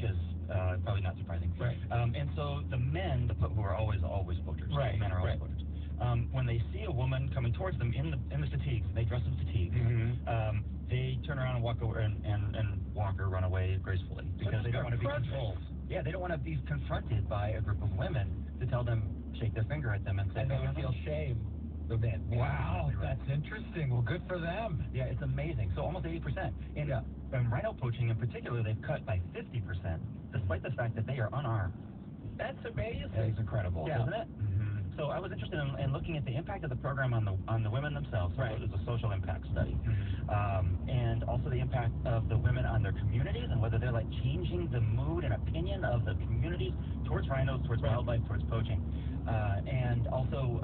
is probably not surprising. Right. And so the men, who are always poachers, right, men are always right. poachers. When they see a woman coming towards them in the fatigues, they dress in fatigues. Mm-hmm. They turn around and walk over and walk or run away gracefully because they don't want to be controlled. Yeah, they don't want to be confronted by a group of women to tell them, shake their finger at them and say, and they would feel shame. The men. Wow, that's interesting. Well, good for them. Yeah, it's amazing. So almost 80%. In rhino poaching in particular, they've cut by 50%, despite the fact that they are unarmed. That's amazing. It's incredible, isn't it? Mm-hmm. So I was interested in looking at the impact of the program on the women themselves. So it was a social impact study, and also the impact of the women on their communities and whether they're like changing the mood and opinion of the communities towards rhinos, towards wildlife, towards poaching, and also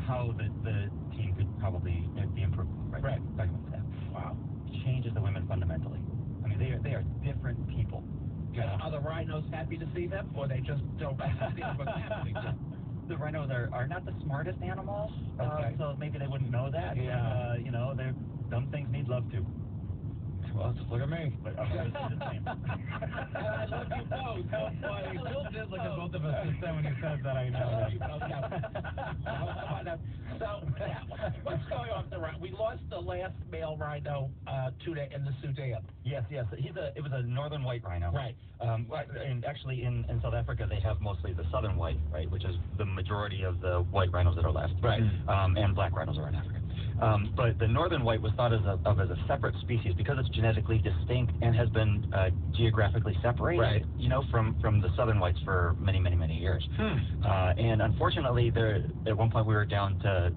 how the team could probably be improved. Right. Talking about that. Wow. It changes the women fundamentally. I mean, they are different people. Yeah. Are the rhinos happy to see them, or they just don't understand what's happening? The rhinos are not the smartest animals, so maybe they wouldn't know that. Yeah. They're some things need love too. Well, just look at me. But I'm going to say the same. I love you both. How funny. Bill did look at both of us just then when he said that. I know. So, what's going on with the rhino? We lost the last male rhino in the Sudan. Yes. It was a northern white rhino. Right. And actually, in South Africa, they have mostly the southern white, right, which is the majority of the white rhinos that are left. Right. And black rhinos are in Africa. But the northern white was thought of as a separate species because it's genetically distinct and has been geographically separated, from the southern whites for many, many, many years. And unfortunately, at one point we were down to,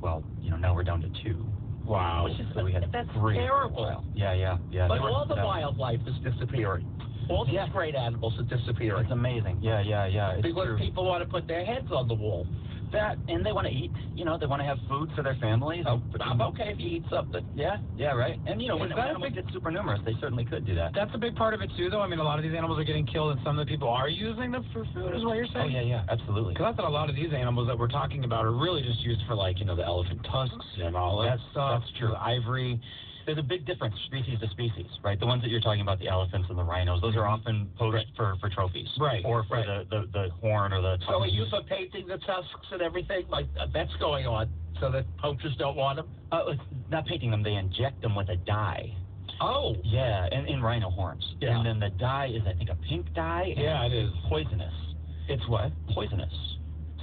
now we're down to 2. Wow. So we had that's 3. terrible. Yeah. But all the wildlife is disappearing. All these great animals are disappearing. It's amazing. Yeah. It's because true. People want to put their heads on the wall. That, and they want to eat, they want to have food for their families. Oh, I'm okay if you eat something. Yeah, right. And, when animals get super numerous, they certainly could do that. That's a big part of it, too, though. I mean, a lot of these animals are getting killed, and some of the people are using them for food, is what you're saying? Oh, yeah, absolutely. Because I thought a lot of these animals that we're talking about are really just used for, the elephant tusks and all that stuff. That's true. The ivory. There's a big difference species to species, right? The ones that you're talking about, the elephants and the rhinos, those are often poached for trophies. Right. Or for the horn or the... So are you for painting the tusks and everything? That's going on so that poachers don't want them? It's not painting them. They inject them with a dye. Oh. Yeah, in rhino horns. Yeah. And then the dye is, I think, a pink dye. Yeah, it is. Poisonous. It's what? Poisonous.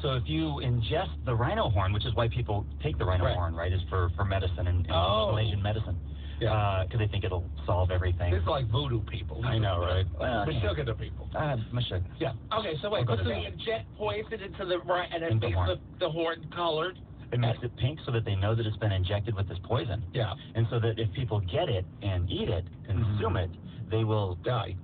So if you ingest the rhino horn, which is why people take the rhino horn, right, is for medicine and Asian medicine. Yeah. Because they think it'll solve everything. It's like voodoo people. I know, right? Well, Meshuggah people. Meshuggah. Yeah. Okay, so wait, so they inject poison into the and it makes the horn colored? It makes it pink so that they know that it's been injected with this poison. Yeah. And so that if people get it and eat it, consume it, they will die.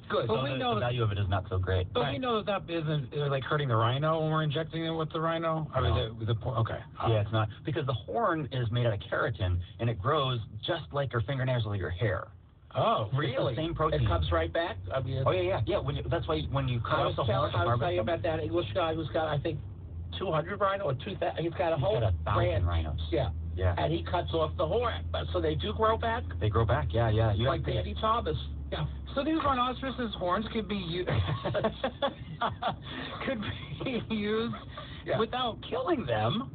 Good. But so the value of it is not so great. But we know that isn't hurting the rhino when we're injecting it with the rhino? I mean, okay. Yeah, it's not. Because the horn is made out of keratin, and it grows just like your fingernails or your hair. Oh, really? It's the same protein. It comes right back? I mean, yeah. That's why when you cut off the horn... I was telling you about that English guy who's got, I think, 200 rhino or 2,000. He's got a whole 1,000 rhinos. Yeah. And he cuts off the horn. So they do grow back? They grow back, yeah. Like Danny Thomas. Yeah. So these rhinoceroses' horns could be used without killing them.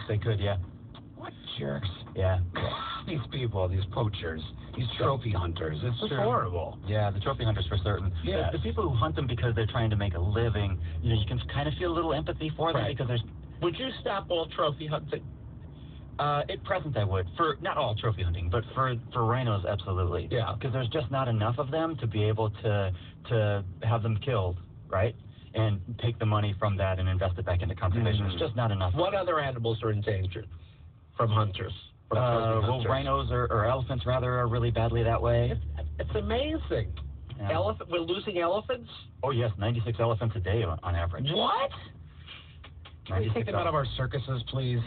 They could, yeah. What jerks. Yeah. These people, these poachers, these trophy hunters. It's just horrible. Yeah, the trophy hunters for certain. Yeah. The people who hunt them because they're trying to make a living, you can kind of feel a little empathy for them because there's... Would you stop all trophy hunting? At present, I would. For not all trophy hunting, but for rhinos, absolutely. Yeah. Because there's just not enough of them to be able to have them killed, right? And take the money from that and invest it back into conservation. There's just not enough. What other animals are endangered from hunters? Rhinos or elephants, rather, are really badly that way. It's amazing. Yeah. We're losing elephants? Oh, yes, 96 elephants a day on average. What? Can we take them out of our circuses, please?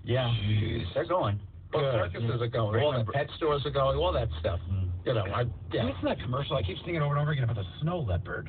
Yeah. Jeez. They're going. Well, circuses are going. All the pet stores are going. All that stuff. It's that commercial. I keep thinking over and over again about the snow leopard.